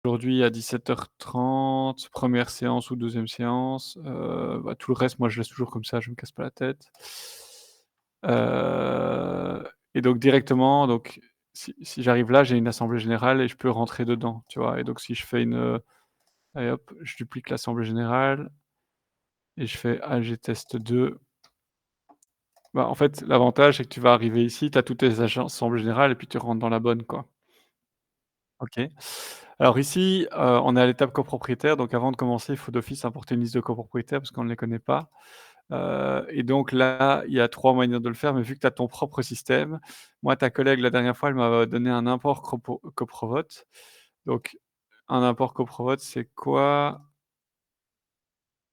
aujourd'hui à 17:30, première séance ou deuxième séance, bah, tout le reste, moi, je laisse toujours comme ça, je me casse pas la tête. Heu et donc directement, donc si j'arrive là, j'ai une assemblée générale et je peux rentrer dedans, tu vois? Et donc si je fais allez hop, je duplique l'assemblée générale et je fais AG test 2. Bah, en fait, l'avantage, c'est que tu vas arriver ici, tu as toutes tes assemblées générales et puis tu rentres dans la bonne, quoi. OK. Alors ici, on est à l'étape copropriétaire, donc avant de commencer, il faut d'office importer une liste de copropriétaires parce qu'on ne les connaît pas. Et donc là, il y a 3 manières de le faire, mais vu que tu as ton propre système, moi, ta collègue, la dernière fois, elle m'a donné un import coprovote. Donc un import coprovote, c'est quoi?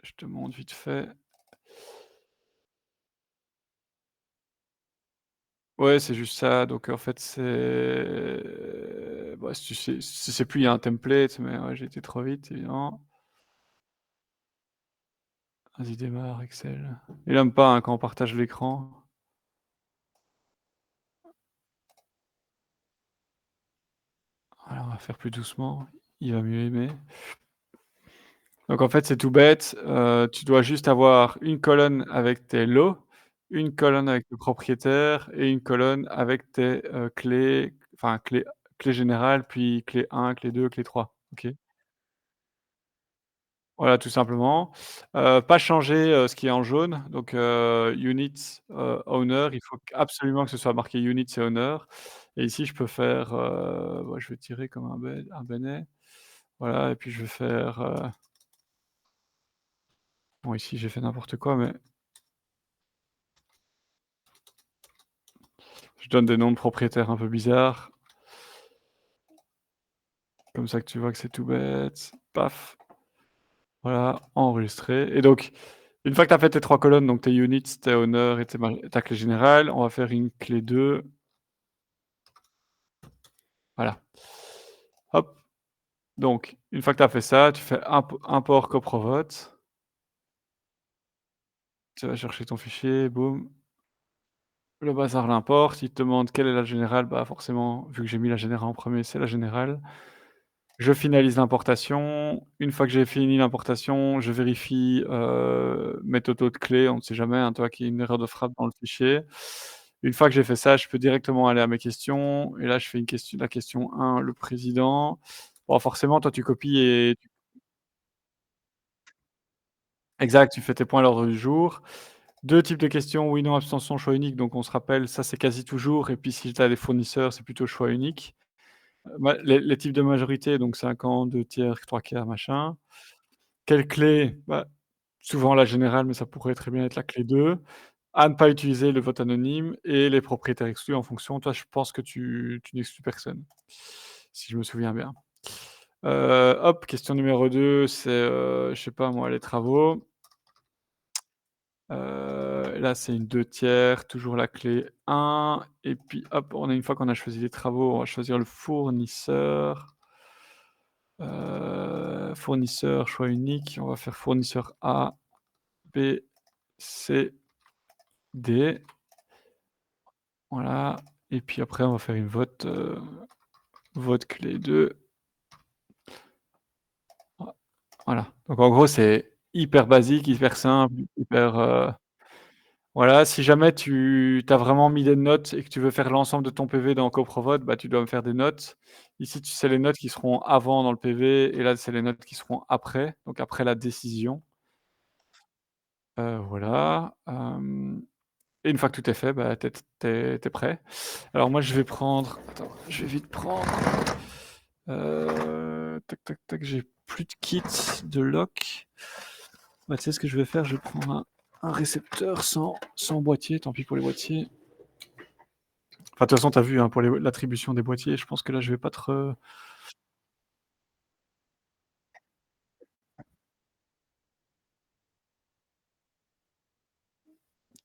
Je te montre vite fait. Ouais, c'est juste ça, donc en fait, c'est bah, si tu sais plus, il y a un template, mais ouais, j'ai été trop vite, évidemment. Vas-y, démarre Excel. Il aime pas, hein, quand on partage l'écran. Alors, on va faire plus doucement, il va mieux aimer. Donc en fait, c'est tout bête, tu dois juste avoir une colonne avec tes lots, une colonne avec le propriétaire et une colonne avec tes, clés, enfin clé générale, puis clé 1, clé 2, clé 3. OK? Voilà, tout simplement. Pas changer, ce qui est en jaune, donc units, owner, il faut absolument que ce soit marqué units et owner et ici je peux faire, bah, je vais tirer comme un bénet. Voilà et puis je vais faire, bon ici j'ai fait n'importe quoi, mais je donne des noms de propriétaires un peu bizarres, comme ça que tu vois que c'est tout bête. Paf, voilà, enregistré et donc une fois que tu as fait tes 3 colonnes, donc tes units, tes owner et ta clé générale, on va faire une clé 2. Voilà. Hop, donc une fois que tu as fait ça, tu fais import coprovote. Tu vas chercher ton fichier, boum, le bazar l'importe. Il te demande quelle est la générale, bah, forcément, vu que j'ai mis la générale en premier, c'est la générale. Je finalise l'importation. Une fois que j'ai fini l'importation, je vérifie, mes totaux de clés, on ne sait jamais, hein, tu vois, qu'il y ait une erreur de frappe dans le fichier. Une fois que j'ai fait ça, je peux directement aller à mes questions et là, je fais la question 1, le président. Bon, forcément, toi, tu copies et exact, tu fais tes points à l'ordre du jour. 2 types de questions, oui, non, abstention, choix unique, donc on se rappelle, ça, c'est quasi toujours et puis si tu as des fournisseurs, c'est plutôt choix unique. Bah, les types de majorité, donc 50, 2/3, 3/4, machin. Quelle clé? Bah, souvent la générale, mais ça pourrait très bien être la clé 2. À ne pas utiliser le vote anonyme et les propriétaires exclus en fonction. Toi, je pense que tu n'exclus personne, si je me souviens bien. Hop, question numéro 2, c'est, je sais pas moi, les travaux. Là, c'est une 2/3, toujours la clé 1 et puis hop, une fois qu'on a choisi les travaux, on va choisir le fournisseur. Fournisseur, choix unique, on va faire fournisseur A, B, C, D. Voilà et puis après on va faire une vote clé 2. Voilà. Donc en gros, c'est hyper basique, hyper simple, hyper, voilà. Si jamais tu as vraiment mis des notes et que tu veux faire l'ensemble de ton PV dans coprovote, bah, tu dois me faire des notes. Ici, tu sais les notes qui seront avant dans le PV et là, c'est les notes qui seront après, donc après la décision. Voilà, et une fois que tout est fait, bah, tu es prêt. Alors moi, je vais prendre attends, je vais vite prendre, tac, tac, tac, j'ai plus de kit de lock. Bah, tu sais ce que je vais faire? Je vais prendre un récepteur sans boîtier, tant pis pour les boîtiers. Enfin, de toute façon, tu as vu, hein, pour l'attribution des boîtiers, je pense que là, je vais pas trop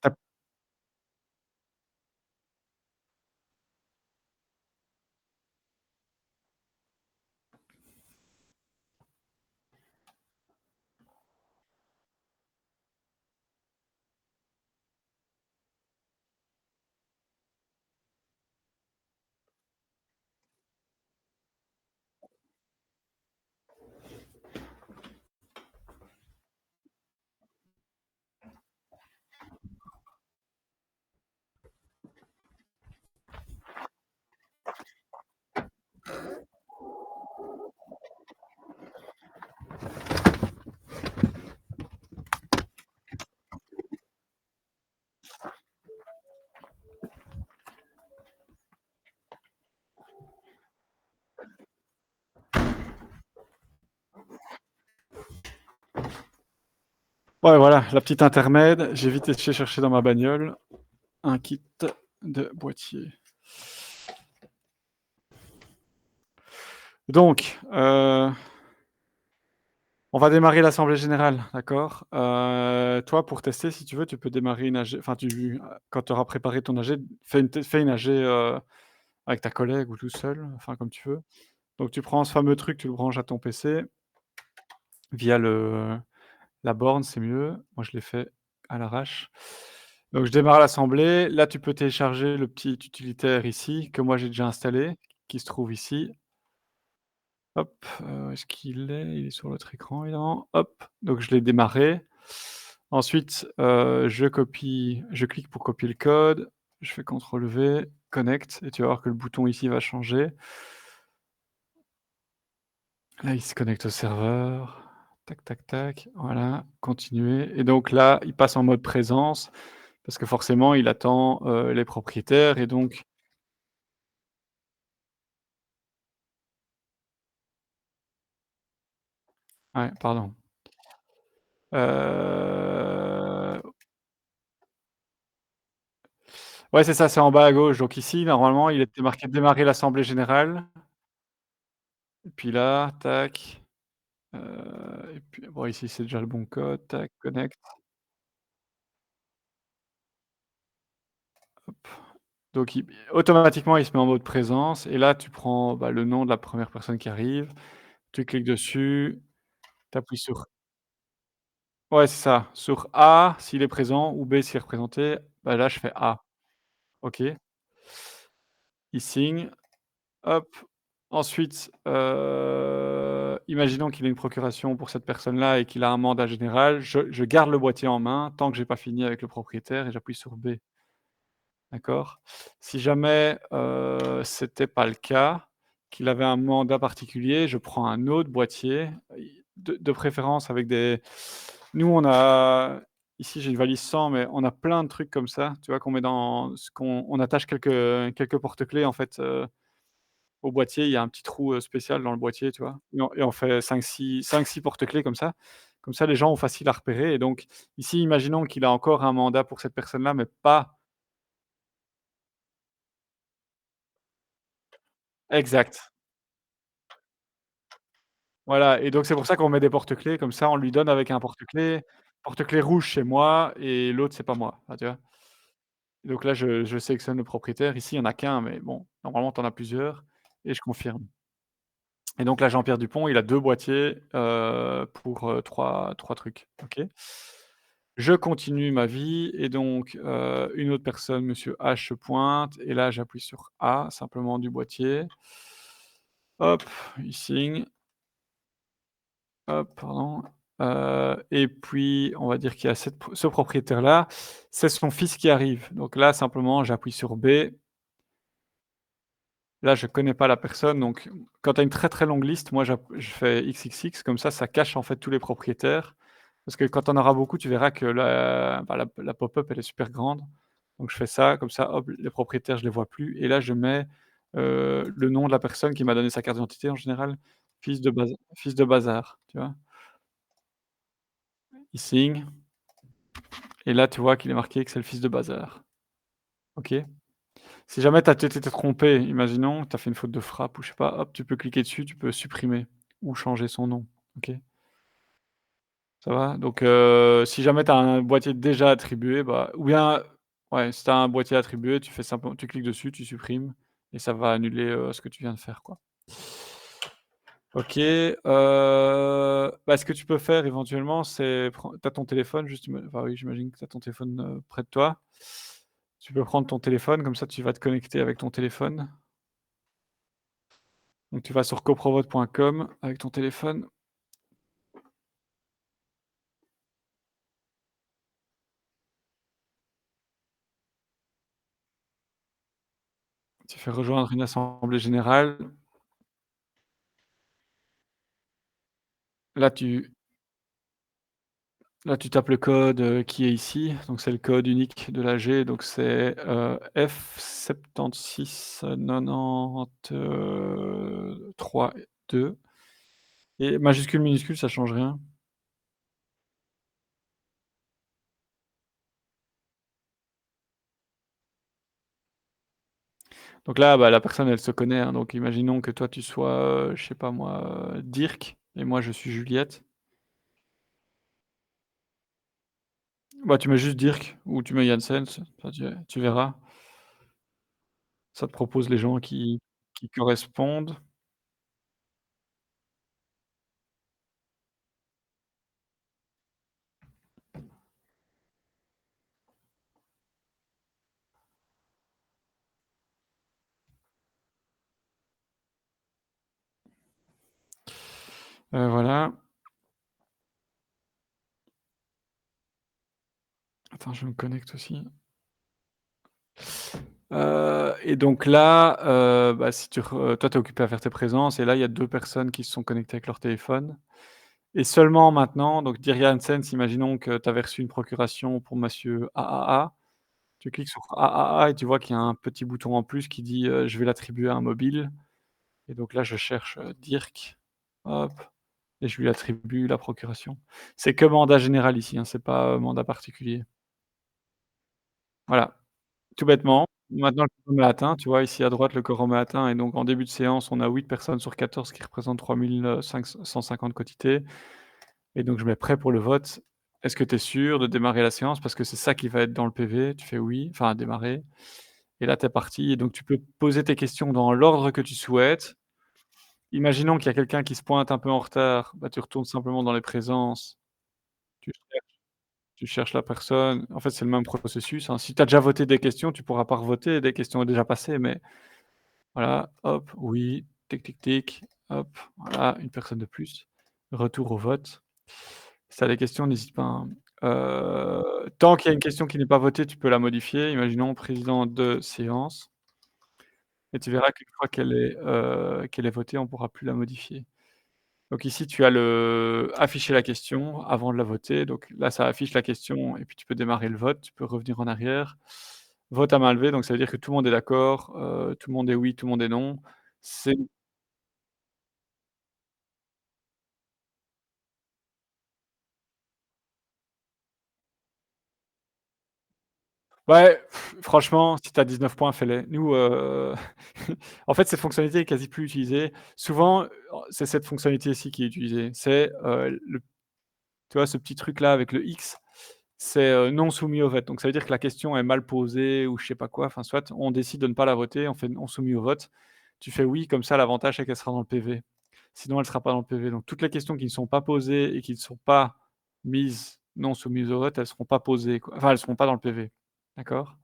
tu Ouais, voilà, la petite intermède. J'ai vite été chercher dans ma bagnole un kit de boîtier. Donc, on va démarrer l'assemblée générale, d'accord? Toi, pour tester, si tu veux, tu peux démarrer une AG enfin, quand tu auras préparé ton AG, fais une AG, avec ta collègue ou tout seul, enfin, comme tu veux. Donc tu prends ce fameux truc, tu le branches à ton PC via la borne, c'est mieux. Moi, je l'ai fait à l'arrache. Donc je démarre l'assemblée. Là, tu peux télécharger le petit utilitaire ici, que moi j'ai déjà installé, qui se trouve ici. Hop, où est-ce qu'il est? Il est sur l'autre écran évidemment. Hop, donc je l'ai démarré. Ensuite, je clique pour copier le code, je fais CTRL V, connect et tu vas voir que le bouton ici va changer. Là, il se connecte au serveur. Tac, tac, tac, voilà, continuer et donc là, il passe en mode présence parce que forcément il attend, les propriétaires et donc ouais, pardon. Heu, ouais, c'est ça, c'est en bas à gauche. Donc ici, normalement, il était marqué «Démarrer l'assemblée générale» et puis là, tac, et puis bon, ici, c'est déjà le bon code, tac, connect, hop. Donc automatiquement, il se met en mode présence et là, tu prends, bah, le nom de la première personne qui arrive, tu cliques dessus, tu appuies sur ouais, c'est ça, sur A s'il est présent ou B s'il est représenté, bah, là, je fais A, OK. Il signe. Hop, ensuite, imaginons qu'il ait une procuration pour cette personne-là et qu'il a un mandat général, je garde le boîtier en main tant que j'ai pas fini avec le propriétaire et j'appuie sur B, d'accord? Si jamais, c'était pas le cas, qu'il avait un mandat particulier, je prends un autre boîtier, de préférence avec des nous on a ici j'ai une valise 100 mais on a plein de trucs comme ça, tu vois? Qu'on met dans ce qu'on on attache quelques porte-clés en fait, au boîtier, il y a un petit trou, spécial dans le boîtier, tu vois? Et on fait cinq six porte-clés comme ça. Comme ça, les gens ont facile à repérer et donc ici, imaginons qu'il a encore un mandat pour cette personne-là, mais pas exact. Voilà et donc c'est pour ça qu'on met des porte-clés, comme ça on lui donne avec un porte-clés rouge chez moi et l'autre c'est pas moi, enfin, tu vois? Donc là, je sélectionne le propriétaire. Ici, il y en a qu'un, mais bon, normalement, tu en as plusieurs et je confirme. Et donc là, Jean-Pierre Dupont, il a 2 boîtiers, pour, 3 trucs. OK. Je continue ma vie et donc, une autre personne, monsieur H se pointe et là, j'appuie sur A, simplement du boîtier. Hop, il signe. Hop, pardon. Et puis, on va dire qu'il y a ce propriétaire-là, c'est son fils qui arrive. Donc là, simplement, j'appuie sur B. Là, je connais pas la personne, donc quand tu as une très, très longue liste, moi je fais XXX, comme ça cache en fait tous les propriétaires. Parce que quand tu en auras beaucoup, tu verras que la pop-up, elle est super grande. Donc je fais ça, comme ça, hop, les propriétaires, je les vois plus et là je mets, le nom de la personne qui m'a donné sa carte d'identité en général, fils de bazar, tu vois? Il signe et là tu vois qu'il est marqué que c'est le fils de bazar. OK? Si jamais tu t'es trompé, imaginons, tu as fait une faute de frappe ou je sais pas, hop, tu peux cliquer dessus, tu peux supprimer ou changer son nom. OK? Ça va? Donc si jamais tu as un boîtier déjà attribué, bah ou bien ouais, si tu as un boîtier attribué, tu cliques dessus, tu supprimes et ça va annuler, ce que tu viens de faire, quoi. OK, bah, ce que tu peux faire éventuellement, c'est tu as ton téléphone juste enfin oui, j'imagine que tu as ton téléphone, près de toi. Tu peux prendre ton téléphone, comme ça tu vas te connecter avec ton téléphone. Donc tu vas sur coprovote.com avec ton téléphone, tu fais rejoindre une assemblée générale. Là tu Là tu tapes le code, qui est ici, donc c'est le code unique de l'AG, donc c'est, F76 90 3 2 et majuscule, minuscule, ça change rien. Donc là, bah, la personne, elle se connaît, hein, donc imaginons que toi tu sois, je sais pas moi, Dirk et moi je suis Juliette. Bah, tu mets juste Dirk ou tu mets Janssens, ça tu verras. Ça te propose les gens qui correspondent. Voilà. Attends, je me connecte aussi. Et donc là, bah, si tu re toi, tu es occupé à faire tes présences et là, il y a 2 personnes qui se sont connectées avec leur téléphone et seulement maintenant, donc Dirk Janssens, imaginons que tu avais reçu une procuration pour monsieur AAA. Tu cliques sur AAA et tu vois qu'il y a un petit bouton en plus qui dit, «Je vais l'attribuer à un mobile» et donc là, je cherche, Dirk, hop et je lui attribue la procuration. C'est que mandat général ici, hein, c'est pas, mandat particulier. Voilà. Tout bêtement, maintenant le quorum est atteint, tu vois ici à droite le quorum est atteint et donc en début de séance, on a 8 personnes sur 14 qui représentent 3 550 quotités et donc je mets prêt pour le vote. Est-ce que tu es sûr de démarrer la séance? Parce que c'est ça qui va être dans le PV. Tu fais oui, enfin démarrer et là tu es parti et donc tu peux poser tes questions dans l'ordre que tu souhaites. Imaginons qu'il y a quelqu'un qui se pointe un peu en retard, bah, tu retournes simplement dans les présences, tu tu cherches la personne. En fait, c'est le même processus, hein. Si tu as déjà voté des questions, tu pourras pas revoter, des questions déjà passées mais voilà, hop, oui, tic, tic, tic, hop, voilà, une personne de plus. Retour au vote. Si tu as des questions, n'hésite pas, hein. Tant qu'il y a une question qui n'est pas votée, tu peux la modifier. Imaginons président de séance et tu verras qu'une fois qu'elle est votée, on ne pourra plus la modifier. Donc ici, tu as le afficher la question avant de la voter. Donc là, ça affiche la question et puis tu peux démarrer le vote. Tu peux revenir en arrière. Vote à main levée, donc ça veut dire que tout le monde est d'accord, tout le monde est oui, tout le monde est non. C'est Ouais, franchement, si tu as 19 points, fais-les. Nous, en fait, cette fonctionnalité est quasi plus utilisée. Souvent, c'est cette fonctionnalité-ci qui est utilisée. C'est, le tu vois, ce petit truc-là avec le X, c'est, non soumis au vote. Donc ça veut dire que la question est mal posée ou je sais pas quoi, enfin soit, on décide de ne pas la voter, on fait non soumis au vote. Tu fais oui, comme ça l'avantage c'est qu'elle sera dans le PV. Sinon elle sera pas dans le PV. Donc toutes les questions qui ne sont pas posées et qui ne sont pas mises non soumises au vote, elles seront pas posées, quoi. Enfin, elles seront pas dans le PV. D'accord?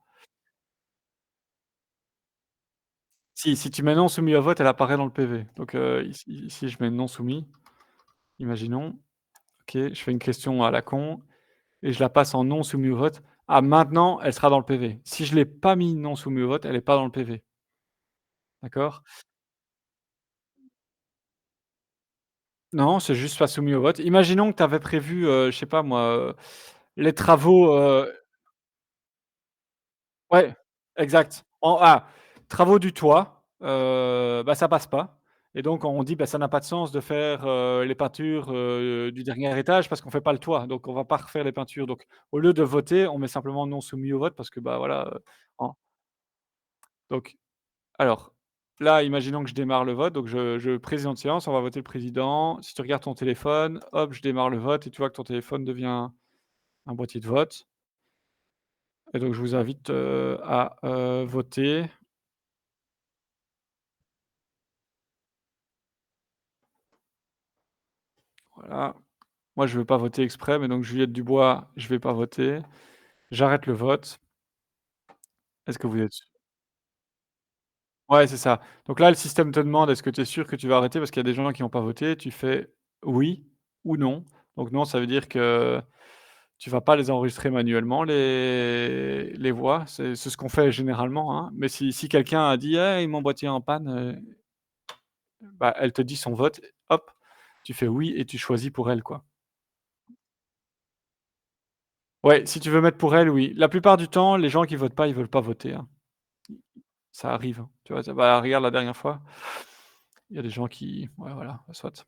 Si tu mets non soumis au vote, elle apparaît dans le PV. Donc, ici je mets non soumis, imaginons. OK, je fais une question à la con et je la passe en non soumis au vote. Ah maintenant, elle sera dans le PV. Si je l'ai pas mis non soumis au vote, elle est pas dans le PV. D'accord? Non, c'est juste pas soumis au vote. Imaginons que tu avais prévu, je sais pas moi, les travaux, ouais, exact. Travaux du toit, bah, ça passe pas et donc on dit: «Bah, ça n'a pas de sens de faire, les peintures, du dernier étage parce qu'on fait pas le toit, donc on va pas refaire les peintures». Donc au lieu de voter, on met simplement non soumis au vote parce que, bah, voilà, en donc alors là, imaginons que je démarre le vote, donc je président de séance, on va voter le président. Si tu regardes ton téléphone, hop, je démarre le vote et tu vois que ton téléphone devient un boîtier de vote et donc je vous invite, à, voter. Voilà. Moi, je veux pas voter exprès, mais donc Juliette Dubois, je vais pas voter. J'arrête le vote. Est-ce que vous êtes sûr? Ouais, c'est ça. Donc là, le système te demande: «Est-ce que tu es sûr que tu vas arrêter?» parce qu'il y a des gens qui ont pas voté. Tu fais «oui» ou «non». Donc non, ça veut dire que tu vas pas les enregistrer manuellement les voix. C'est ce qu'on fait généralement, hein. Mais si quelqu'un a dit: «Hey, mon boîtier est en panne», bah, elle te dit son vote, hop, tu fais «oui» et tu choisis pour elle, quoi. Ouais, si tu veux mettre pour elle, oui. La plupart du temps, les gens qui votent pas, ils veulent pas voter, hein. Ça arrive, hein. Tu vois? Bah, regarde la dernière fois, il y a des gens qui ouais, voilà, bah, soit.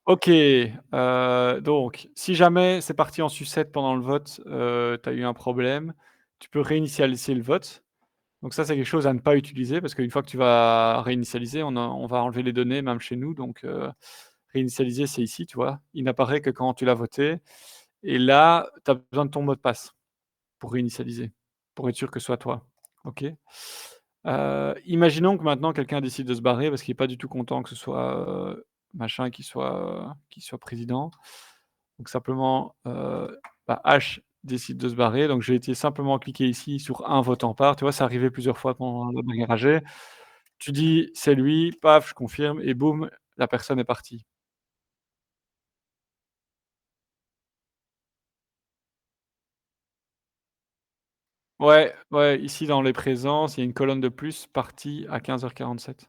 OK, donc si jamais c'est parti en sucette pendant le vote, tu as eu un problème, tu peux réinitialiser le vote. Donc ça, c'est quelque chose à ne pas utiliser parce qu'une fois que tu vas réinitialiser, on va enlever les données même chez nous donc réinitialiser, c'est ici, tu vois? Il n'apparaît que quand tu l'as voté et là, tu as besoin de ton mot de passe pour réinitialiser, pour être sûr que ce soit toi. OK? Imaginons que maintenant quelqu'un décide de se barrer parce qu'il est pas du tout content que ce soit, machin qui soit président. Donc simplement, bah, H décide de se barrer, donc j'ai été simplement cliquer ici sur un votant par, tu vois? C'est arrivé plusieurs fois pendant la dernière AG. Tu dis: «C'est lui», paf, je confirme et boum, la personne est partie. Ouais, ouais, ici dans les présences, il y a une colonne de plus, partie à 15h47.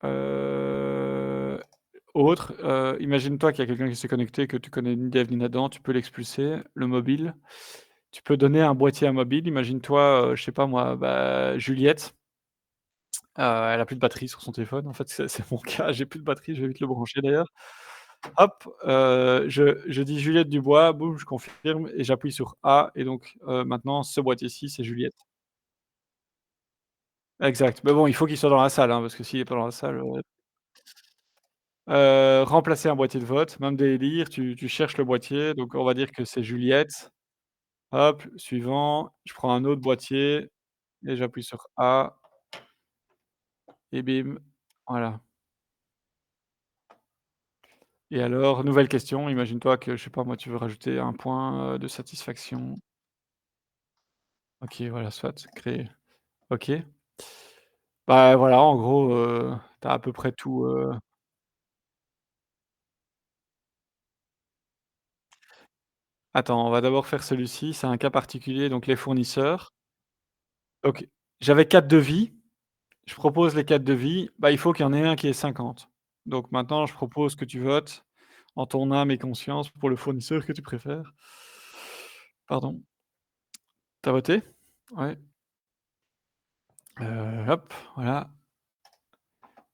Heu, autre, imagine-toi qu'il y a quelqu'un qui s'est connecté, que tu connais ni Dev ni Nadan, tu peux l'expulser. Le mobile, tu peux donner un boîtier à mobile. Imagine-toi, je sais pas moi, bah, Juliette, elle a plus de batterie sur son téléphone. En fait, c'est mon cas, j'ai plus de batterie, je vais vite le brancher d'ailleurs. Hop, je dis Juliette Dubois, boum, je confirme et j'appuie sur A et donc maintenant ce boîtier-ci, c'est Juliette. Exact. Mais bon, il faut qu'il soit dans la salle, hein, parce que s'il est pas dans la salle, remplacer un boîtier de vote, même délire, tu cherches le boîtier, donc on va dire que c'est Juliette. Hop, suivant, je prends un autre boîtier et j'appuie sur A et bim, voilà. Et alors, nouvelle question, imagine-toi que, je sais pas moi, tu veux rajouter un point, de satisfaction. OK, voilà, soit, créer. OK. Bah, voilà, en gros, tu as à peu près tout, attends, on va d'abord faire celui-ci, c'est un cas particulier, donc les fournisseurs. Donc j'avais 4 devis. Je propose les 4 devis, bah, il faut qu'il y en ait un qui ait 50. Donc maintenant, je propose que tu votes en ton âme et conscience pour le fournisseur que tu préfères. Pardon. Tu as voté? Ouais. Hop, voilà,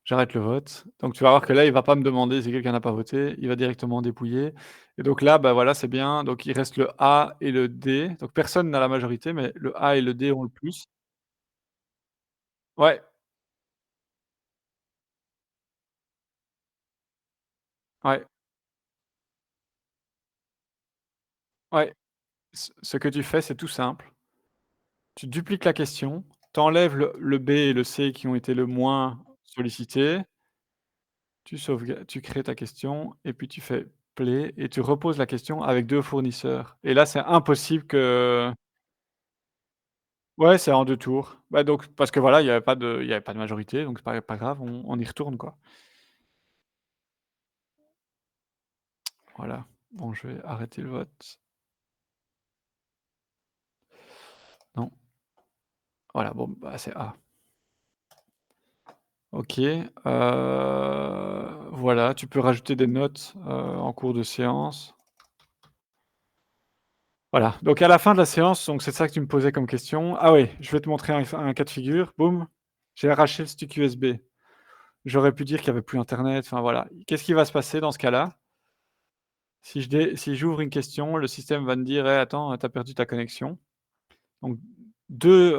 j'arrête le vote. Donc tu vas voir que là, il va pas me demander si quelqu'un n'a pas voté, il va directement dépouiller et donc là, bah, voilà, c'est bien. Donc il reste le A et le D. Donc personne n'a la majorité, mais le A et le D ont le plus. Ouais, ouais, ouais. Ce que tu fais, c'est tout simple. Tu dupliques la question, tu enlèves le B et le C qui ont été le moins sollicités, tu crées ta question et puis tu fais play et tu reposes la question avec 2 fournisseurs et là, c'est impossible que ouais, c'est en 2 tours. Bah, donc parce que voilà, il y avait pas de majorité, donc c'est pas grave, on y retourne, quoi. Voilà. Bon, je vais arrêter le vote. Non, voilà, bon, bah, c'est A. OK, voilà, tu peux rajouter des notes, en cours de séance. Voilà, donc à la fin de la séance, donc c'est ça que tu me posais comme question. Ah oui, je vais te montrer un cas de figure. Boum, j'ai arraché le stick USB. J'aurais pu dire qu'il y avait plus internet, enfin voilà. Qu'est-ce qui va se passer dans ce cas-là? Si j'ouvre une question, le système va me dire: «Eh attends, tu as perdu ta connexion». Donc 2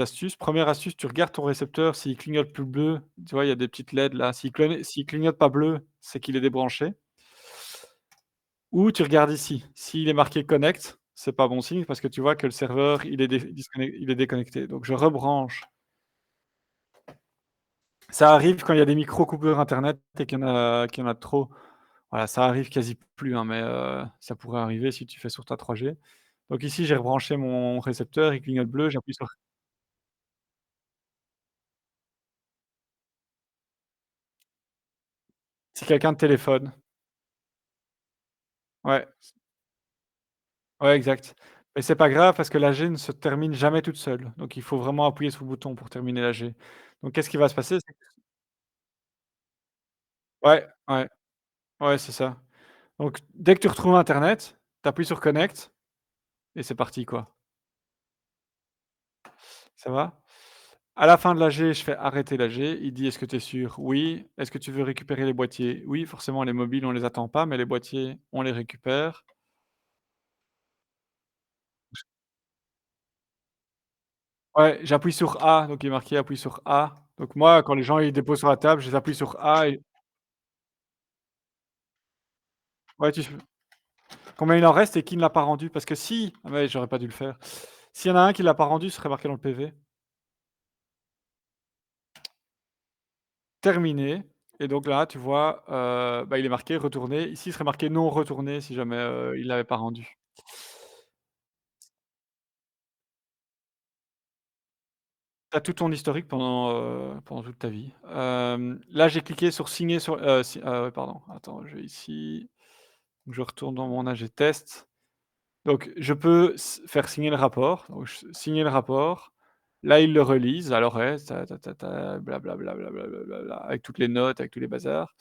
astuces. Première astuce, tu regardes ton récepteur, s'il clignote plus bleu, tu vois, il y a des petites LED là, s'il clignote pas bleu, c'est qu'il est débranché. Ou tu regardes ici, s'il est marqué connect, c'est pas bon signe parce que tu vois que le serveur, il est déconnecté. Donc je rebranche. Ça arrive quand il y a des micro coupures internet et qu'il y en a trop. Voilà, ça arrive quasi plus, hein, mais ça pourrait arriver si tu fais sur ta 3G. Donc ici, j'ai rebranché mon récepteur, il clignote bleu, j'appuie sur si quelqu'un te téléphone. Ouais, ouais, exact. Mais c'est pas grave parce que la G ne se termine jamais toute seule. Donc il faut vraiment appuyer sur le bouton pour terminer la G. Donc qu'est-ce qui va se passer? C'est ouais, ouais, ouais, c'est ça. Donc dès que tu retrouves internet, tu appuies sur connect et c'est parti, quoi. Ça va? À la fin de l'AG, je fais arrêter l'AG. Il dit: «Est-ce que tu es sûr?» «Oui». «Est-ce que tu veux récupérer les boîtiers?» «Oui». Forcément, les mobiles, on les attend pas, mais les boîtiers, on les récupère. Ouais, j'appuie sur A, donc il est marqué: «Appuie sur A». Donc moi, quand les gens, ils déposent sur la table, je les appuie sur A et ouais, tu combien il en reste et qui ne l'a pas rendu? Parce que si ah ouais, j'aurais pas dû le faire. S'il y en a un qui l'a pas rendu, ce serait marqué dans le PV: «Terminé» et donc là, tu vois, bah, il est marqué: «Retourner». Ici, il serait marqué: «Non retourné» si jamais, il l'avait pas rendu. Tu as tout ton historique pendant toute ta vie. Là, j'ai cliqué sur signer sur, pardon, attends, je vais ici, je retourne dans mon AG test. Donc je peux faire signer le rapport, donc signer le rapport. Là, ils le relisent à l'oreille, ta ta ta ta, bla bla bla bla bla bla bla bla, avec toutes les notes, avec tous les bazars.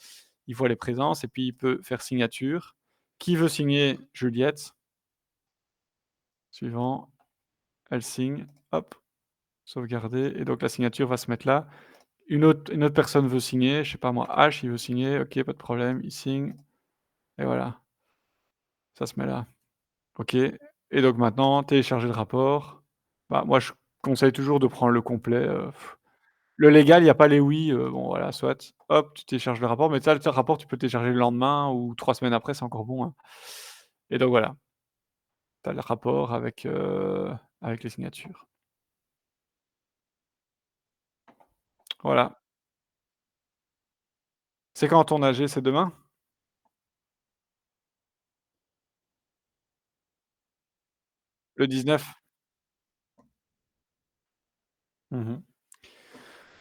Il voit les présences et puis il peut faire signature. Qui veut signer? Juliette. Suivant, elle signe, hop, sauvegarder et donc la signature va se mettre là. Une autre personne veut signer, je sais pas moi, H, il veut signer, OK, pas de problème, il signe et voilà, ça se met là. OK et donc maintenant, télécharger le rapport. Bah, moi, je conseille toujours de prendre le complet, le légal, il y a pas les oui, bon voilà, soit. Hop, tu télécharges le rapport, mais ça, le rapport, tu peux le télécharger le lendemain ou 3 semaines après, c'est encore bon, hein et donc voilà, tu as le rapport avec les signatures. Voilà. C'est quand ton AG? C'est demain? Le 19? Mmh.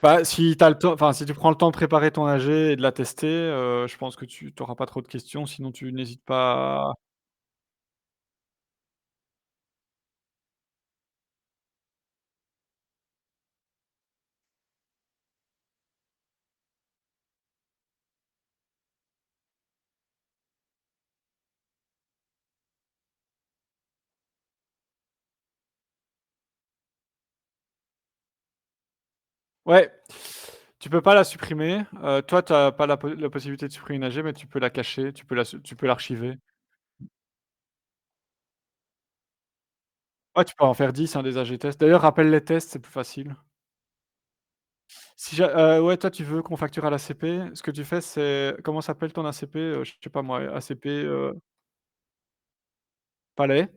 Bah, si tu as le temps enfin, si tu prends le temps de préparer ton AG et de la tester, je pense que tu auras pas trop de questions, sinon tu n'hésites pas à ouais, tu peux pas la supprimer, toi, tu as pas la possibilité de supprimer une AG, mais tu peux la cacher, tu peux l'archiver. Ouais, tu peux en faire 10 hein, des AG tests. D'ailleurs, rappelle les tests, c'est plus facile. Si ouais, toi, tu veux qu'on facture à l'ACP, ce que tu fais, c'est comment s'appelle ton ACP? Je sais pas moi, ACP, Palais,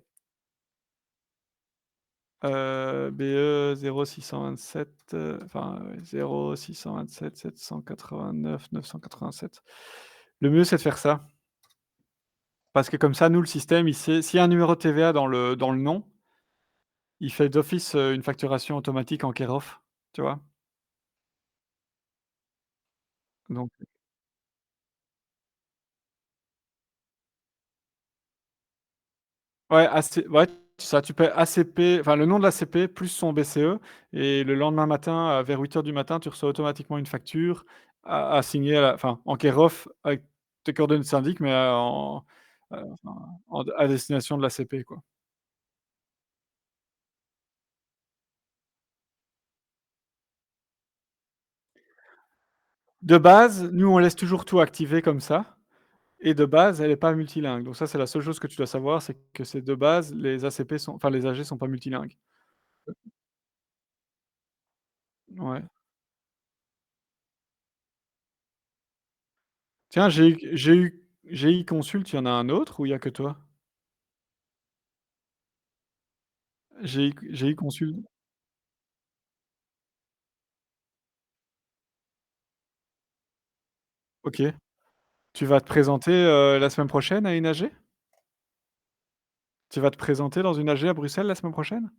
BE 0627, enfin, ouais, 0627 789 987. Le mieux, c'est de faire ça, parce que comme ça, nous, le système, il sait s'il y a un numéro de TVA dans le nom, il fait d'office, une facturation automatique en Care/of, tu vois? Donc ouais, ouais, ça, tu paies ACP, enfin, le nom de l'ACP plus son BCE et le lendemain matin, vers 8 heures du matin, tu reçois automatiquement une facture à signer en Care/of avec tes coordonnées de syndic, mais enfin, à destination de l'ACP, quoi. De base, nous, on laisse toujours tout activé comme ça et de base, elle est pas multilingue. Donc ça, c'est la seule chose que tu dois savoir, c'est que c'est de base, les ACP sont enfin, les AG sont pas multilingues. Ouais. Tiens, GI Consult, il y en a un autre ou il y a que toi? GI Consult, OK. Tu vas te présenter, la semaine prochaine à une AG? Tu vas te présenter dans une AG à Bruxelles la semaine prochaine?